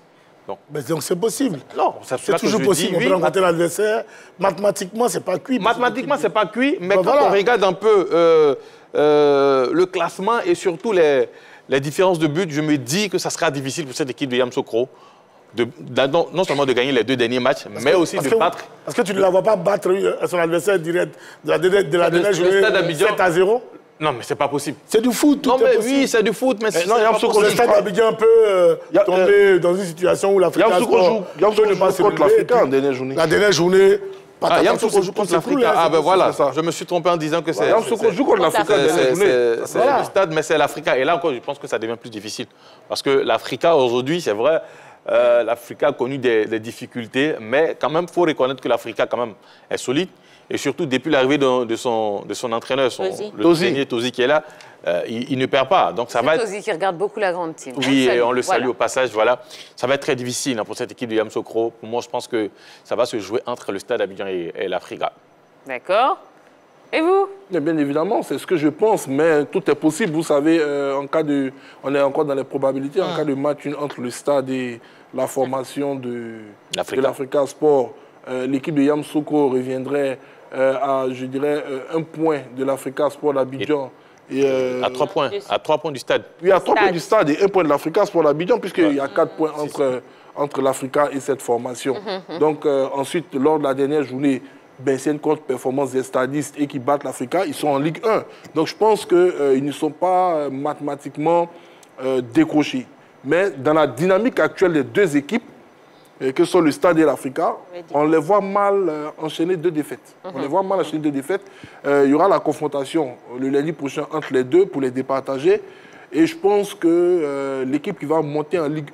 Donc c'est possible. Non, c'est toujours possible. On peut rencontrer l'adversaire. Mathématiquement, c'est pas cuit. Mathématiquement, c'est pas cuit, mais quand on regarde un peu le classement et surtout les différences de but, je me dis que ça sera difficile pour cette équipe de Yamoussoukro non seulement de gagner les 2 derniers matchs, mais aussi de battre. Parce que tu ne la vois pas battre son adversaire direct de la dernière journée 7-0. Non, mais c'est pas possible. C'est du foot, tout est possible. Oui, c'est du foot, mais le Stade d'Abidjan peut tomber dans une situation où l'Africa joue contre l'Africa en dernière journée. La dernière journée... Yamoussoukro joue contre l'Africa. Ah ben voilà, je me suis trompé en disant que c'est... Yamoussoukro joue contre l'Africa en dernière journée. C'est le Stade, mais c'est l'Africa. Et là encore, je pense que ça devient plus difficile. Parce que l'Africa, aujourd'hui, c'est vrai, l'Africa a connu des difficultés, mais quand même, il faut reconnaître que l'Africa, quand même, est solide. Et surtout, depuis l'arrivée de son entraîneur, le dernier Tozi qui est là, il ne perd pas. Donc ça va être... Tozi qui regarde beaucoup la grande team. Oui, et on le salue au passage. Voilà. Ça va être très difficile pour cette équipe de Yamoussoukro. Pour moi, je pense que ça va se jouer entre le Stade Abidjan et l'Africa. D'accord. Et vous? Bien évidemment, c'est ce que je pense, mais tout est possible. Vous savez, on est encore dans les probabilités. En cas de match entre le Stade et la formation de l'Africa Sport, l'équipe de Yamoussoukro reviendrait à, je dirais, 1 point de l'Africa Sport d'Abidjan. À 3 points. À 3 points du Stade. Oui, à 3 points du Stade et 1 point de l'Africa Sport d'Abidjan, puisqu'il y a 4 points entre l'Africa et cette formation. Donc, ensuite, lors de la dernière journée, c'est une contre-performance des stadistes et qui battent l'Africa, ils sont en Ligue 1. Donc, je pense qu'ils ne sont pas mathématiquement décrochés. Mais dans la dynamique actuelle des 2 équipes, que sont le Stade et l'Africa, on les voit mal enchaîner 2 défaites. On les voit mal enchaîner 2 défaites. Il y aura la confrontation le lundi prochain entre les 2 pour les départager. Et je pense que l'équipe qui va monter en Ligue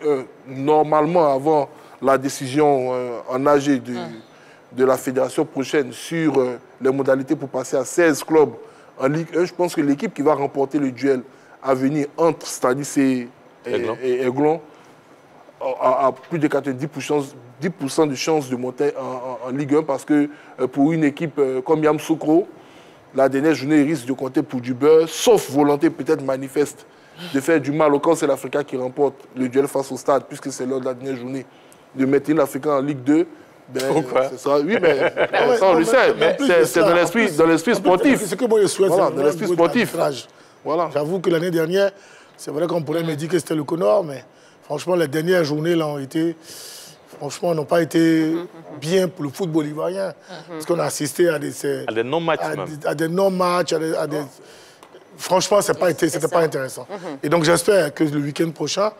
1, normalement avant la décision en AG de la fédération prochaine sur les modalités pour passer à 16 clubs en Ligue 1, je pense que l'équipe qui va remporter le duel à venir entre Stadis et Aiglon a plus de 10% de chances de monter en Ligue 1 parce que pour une équipe comme Yamoussoukro, la dernière journée risque de compter pour du beurre, sauf volonté peut-être manifeste de faire du mal au camp. C'est l'Africa qui remporte le duel face au Stade, puisque c'est lors de la dernière journée de mettre l'Africa en Ligue 2. Oui, mais ça on le sait. C'est dans l'esprit sportif. C'est ce que moi je souhaite. Voilà, dans l'esprit sportif. Voilà. J'avoue que l'année dernière, c'est vrai qu'on pourrait me dire que c'était le Conor, mais franchement, les dernières journées là n'ont pas été bien pour le football ivoirien. Parce qu'on a assisté à des non-matchs. À des non-matchs, franchement, c'était pas intéressant. Et donc, j'espère que le week-end prochain,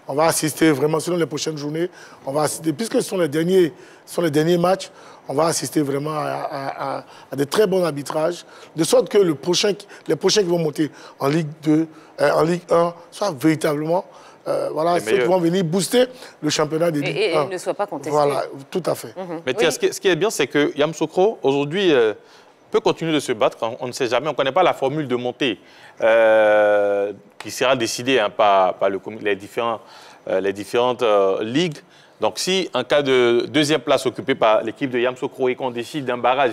on va assister vraiment, selon les prochaines journées, on va assister, puisque ce sont les derniers matchs, on va assister vraiment à de très bons arbitrages, de sorte que les prochains qui vont monter en Ligue 2, en Ligue 1, soient véritablement ceux qui vont venir booster le championnat des Ligue 1. Et ne soient pas contestés. Voilà, tout à fait. Mais tiens, ce qui est bien, c'est que Yamoussoukro, aujourd'hui, peut continuer de se battre. On ne sait jamais, on ne connaît pas la formule de montée qui sera décidée par les différentes ligues. Donc, si en cas de 2e place occupée par l'équipe de Yamoussoukro et qu'on décide d'un barrage...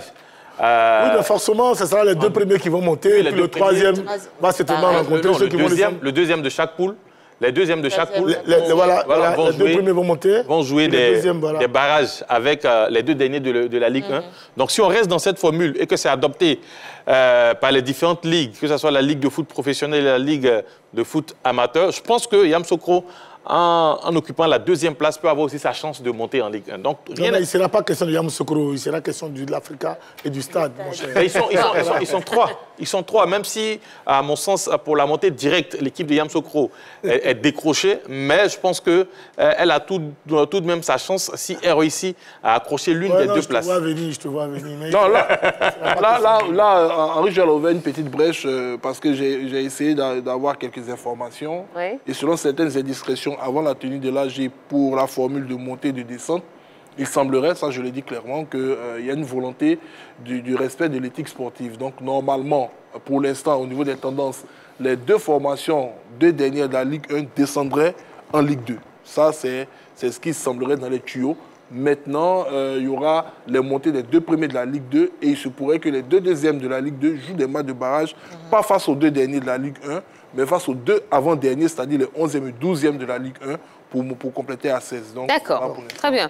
oui, mais forcément, ce sera les 2 premiers qui vont monter, et puis le 3e va certainement rencontrer ceux qui vont descendre. Le 2e de chaque poule. Les 2e de chaque poule les 2 premiers vont monter. Vont jouer des barrages avec les 2 derniers de la Ligue 1. Donc, si on reste dans cette formule et que c'est adopté par les différentes ligues, que ce soit la Ligue de foot professionnel et la Ligue de foot amateur, je pense que Yamoussoukro en occupant la deuxième place, peut avoir aussi sa chance de monter en Ligue 1. Donc, il ne sera pas question de Yamoussoukro, il sera question de l'Africa et du stade, mon cher. Ils sont trois. Ils sont trois, même si, à mon sens, pour la montée directe, l'équipe de Yamoussoukro est décrochée, mais je pense qu'elle a tout de même sa chance si elle réussit à accrocher l'une des deux places. Je te vois venir. Mais non, là, Henri, j'ai ouvert une petite brèche parce que j'ai essayé d'avoir quelques informations. Oui. Et selon certaines indiscrétions, avant la tenue de l'AG pour la formule de montée et de descente, il semblerait, ça je le dis clairement, qu'il y a une volonté du respect de l'éthique sportive. Donc normalement, pour l'instant, au niveau des tendances, les deux formations, deux dernières de la Ligue 1 descendraient en Ligue 2. Ça, c'est ce qui semblerait dans les tuyaux. Maintenant, il y aura les montées des deux premiers de la Ligue 2 et il se pourrait que les deux deuxièmes de la Ligue 2 jouent des matchs de barrage, pas face aux deux derniers de la Ligue 1, mais face aux deux avant-derniers, c'est-à-dire les 11e et 12e de la Ligue 1, pour compléter à 16. D'accord, très bien.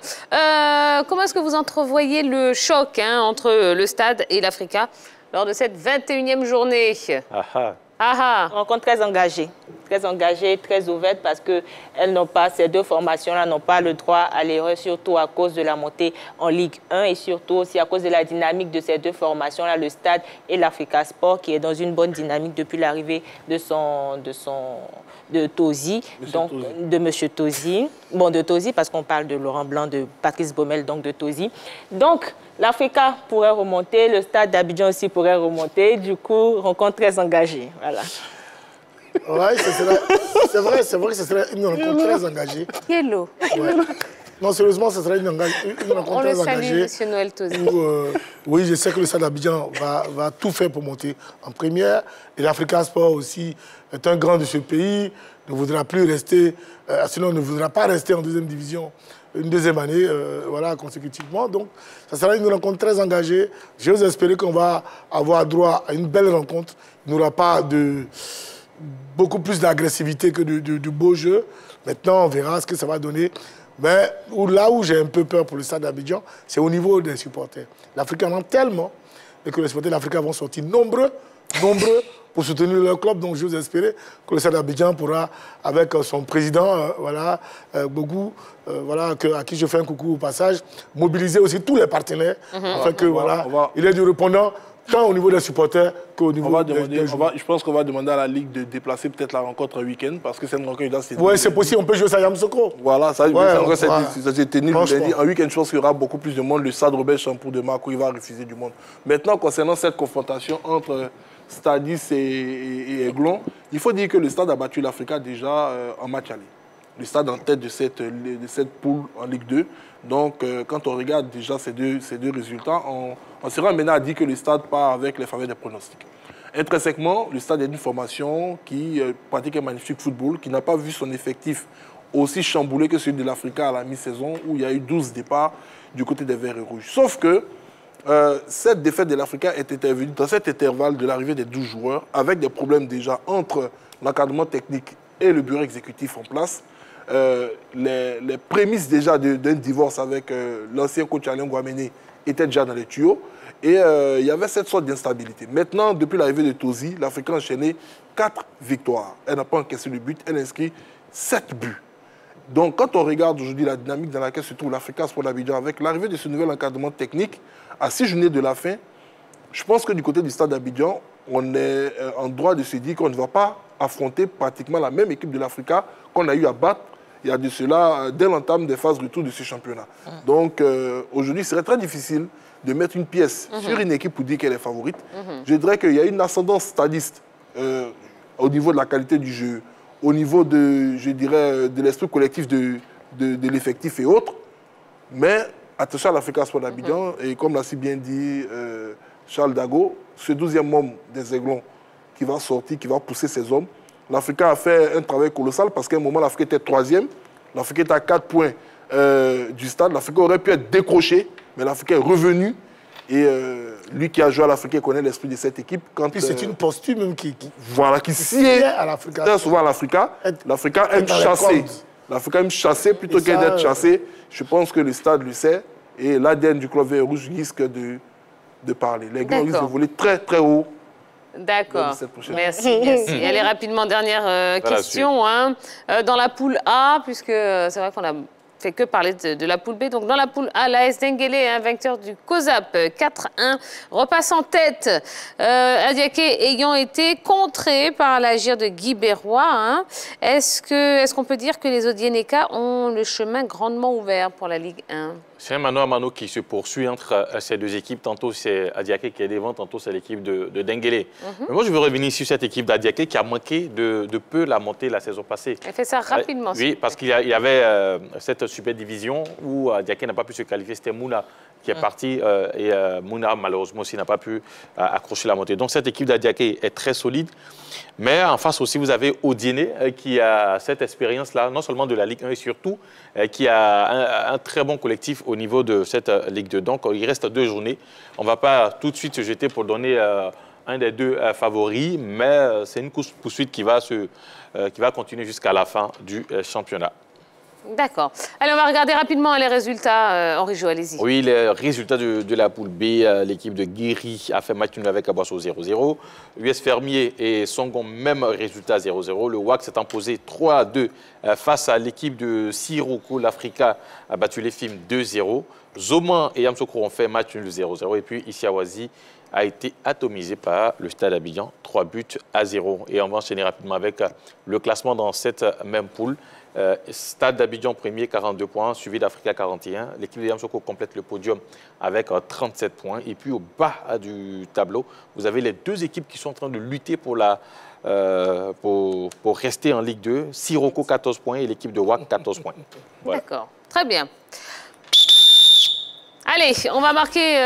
Comment est-ce que vous entrevoyez le choc entre le Stade et l'Africa lors de cette 21e journée? Rencontre très engagée, très ouverte parce que ces deux formations-là n'ont pas le droit à l'erreur, surtout à cause de la montée en Ligue 1 et surtout aussi à cause de la dynamique de ces deux formations-là, le Stade et l'Africa Sport, qui est dans une bonne dynamique depuis l'arrivée de Tozi, de M. Tozi. Bon, de Tozi parce qu'on parle de Laurent Blanc, de Patrice Baumel, donc de Tozi. Donc, l'Africa pourrait remonter, le Stade d'Abidjan aussi pourrait remonter. Du coup, rencontre très engagée. Voilà. Oui, c'est vrai que ce serait une rencontre très engagée. Hello. Ouais. Non, sérieusement, ce serait une rencontre très engagée. M. Noël Tozi. Oui, je sais que le Stade d'Abidjan va tout faire pour monter en première. Et l'Africa Sport aussi est un grand de ce pays, ne voudra plus rester, sinon ne voudra pas rester en deuxième division une deuxième année consécutivement. Donc, ça sera une rencontre très engagée. J'ose espérer qu'on va avoir droit à une belle rencontre. Il n'y aura pas beaucoup plus d'agressivité que du beau jeu. Maintenant, on verra ce que ça va donner. Mais là où j'ai un peu peur pour le Stade d'Abidjan, c'est au niveau des supporters. L'Afrique en a tellement et que les supporters de l'Afrique vont sortir nombreux pour soutenir leur club. Donc, j'ose espérer que le Stade d'Abidjan pourra, avec son président, Bogou, à qui je fais un coucou au passage, mobiliser aussi tous les partenaires afin que, il ait du répondant tant au niveau des supporters qu'au niveau des joueurs. Je pense qu'on va demander à la Ligue de déplacer peut-être la rencontre un week-end parce que c'est une rencontre. Oui, c'est possible, on peut jouer ça à Yamoussoukro. Voilà, ça s'est tenu. En week-end, je pense qu'il y aura beaucoup plus de monde. Le Stade Robert Champour de Marco, il va refuser du monde. Maintenant, concernant cette confrontation entre Stadis et Aiglon, il faut dire que le Stade a battu l'Africa déjà en match aller. Le Stade en tête de cette poule en Ligue 2. Donc, quand on regarde déjà ces deux résultats, on sera maintenant à dire que le Stade part avec les faveurs des pronostics. Intrinsèquement, le Stade est une formation qui pratique un magnifique football, qui n'a pas vu son effectif aussi chamboulé que celui de l'Africa à la mi-saison, où il y a eu 12 départs du côté des Verts et Rouges. Sauf que cette défaite de l'Africa est intervenue dans cet intervalle de l'arrivée des 12 joueurs, avec des problèmes déjà entre l'encadrement technique et le bureau exécutif en place. Les prémices déjà d'un divorce avec l'ancien coach Alain Guamene étaient déjà dans les tuyaux et il y avait cette sorte d'instabilité. Maintenant, depuis l'arrivée de Tozi, l'Afrique a enchaîné 4 victoires. Elle n'a pas encaissé le but, elle a inscrit 7 buts. Donc quand on regarde aujourd'hui la dynamique dans laquelle se trouve l'Africa Sport d'Abidjan avec l'arrivée de ce nouvel encadrement technique, à 6 journées de la fin, je pense que du côté du Stade d'Abidjan, on est en droit de se dire qu'on ne va pas affronter pratiquement la même équipe de l'Africa qu'on a eu à battre il y a de cela dès l'entame des phases retour de ce championnat. Donc aujourd'hui, ce serait très difficile de mettre une pièce sur une équipe pour dire qu'elle est favorite. Je dirais qu'il y a une ascendance stadiste au niveau de la qualité du jeu, au niveau de l'esprit collectif de l'effectif et autres. Mais attention à l'Africa Sport d'Abidjan, et comme l'a si bien dit Charles Dago, ce 12e homme des Aiglons qui va sortir, qui va pousser ses hommes. L'Africa a fait un travail colossal parce qu'à un moment, l'Afrique était 3e. L'Afrique était à 4 points du Stade. L'Afrique aurait pu être décroché, mais l'Afrique est revenu. Et lui qui a joué à l'Afrique connaît l'esprit de cette équipe. Puis c'est une posture même qui sied très souvent à l'Africa. L'Africa aime chasser. L'Africa aime chasser plutôt que d'être chassé. Je pense que le Stade le sait. Et l'ADN du club vert rouge risque de parler. Les grands risquent de voler très très haut D'accord. Merci, merci. Allez, rapidement, dernière question. Hein. Dans la poule A, puisque c'est vrai qu'on a fait que parler de la poule B. Donc, dans la poule A, l'AS Denguélé, vainqueur du COSAP 4-1, repasse en tête. Adiaké ayant été contré par l'agir de Guy Berroy. Hein. Est-ce qu'on peut dire que les Odieneka ont le chemin grandement ouvert pour la Ligue 1? C'est un mano à mano qui se poursuit entre ces deux équipes. Tantôt, c'est Adiaké qui est devant, tantôt, c'est l'équipe de Denguélé. Mais moi, je veux revenir sur cette équipe d'Adiaké qui a manqué de peu la montée la saison passée. Elle fait ça rapidement. Oui, parce qu'il y avait cette super division où Adiaké n'a pas pu se qualifier. C'était Mouna qui est parti et Mouna, malheureusement, aussi n'a pas pu accrocher la montée. Donc, cette équipe d'Adiaké est très solide. Mais en face aussi, vous avez Odiéné qui a cette expérience-là, non seulement de la Ligue 1 et surtout qui a un très bon collectif au niveau de cette Ligue 2. Donc, il reste 2 journées. On ne va pas tout de suite se jeter pour donner un des 2 favoris, mais c'est une course-poursuite qui va continuer jusqu'à la fin du championnat. D'accord. Allez, on va regarder rapidement les résultats. Henri-Jo, allez-y. Oui, les résultats de la poule B. L'équipe de Guéry a fait match nul avec Aboisseau 0-0. US Fermier et Songon, même résultat 0-0. Le WAC s'est imposé 3-2 face à l'équipe de Siroko. L'Africa a battu les Films 2-0. Zoman et Yamsoukro ont fait match nul 0-0. Et puis Issiawazi a été atomisé par le Stade Abidjan, 3-0. Et on va enchaîner rapidement avec le classement dans cette même poule. Stade d'Abidjan premier, 42 points, suivi d'Africa 41. L'équipe de Yamsoukro complète le podium avec 37 points. Et puis au bas du tableau, vous avez les 2 équipes qui sont en train de lutter pour rester en Ligue 2. Siroko 14 points et l'équipe de WAC 14 points. Voilà. D'accord, très bien. Allez, on va marquer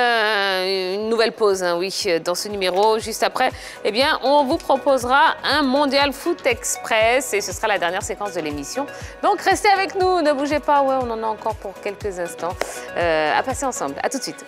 une nouvelle pause, hein, oui, dans ce numéro. Juste après, eh bien, on vous proposera un Mondial Foot Express et ce sera la dernière séquence de l'émission. Donc, restez avec nous, ne bougez pas. Ouais, on en a encore pour quelques instants à passer ensemble. À tout de suite.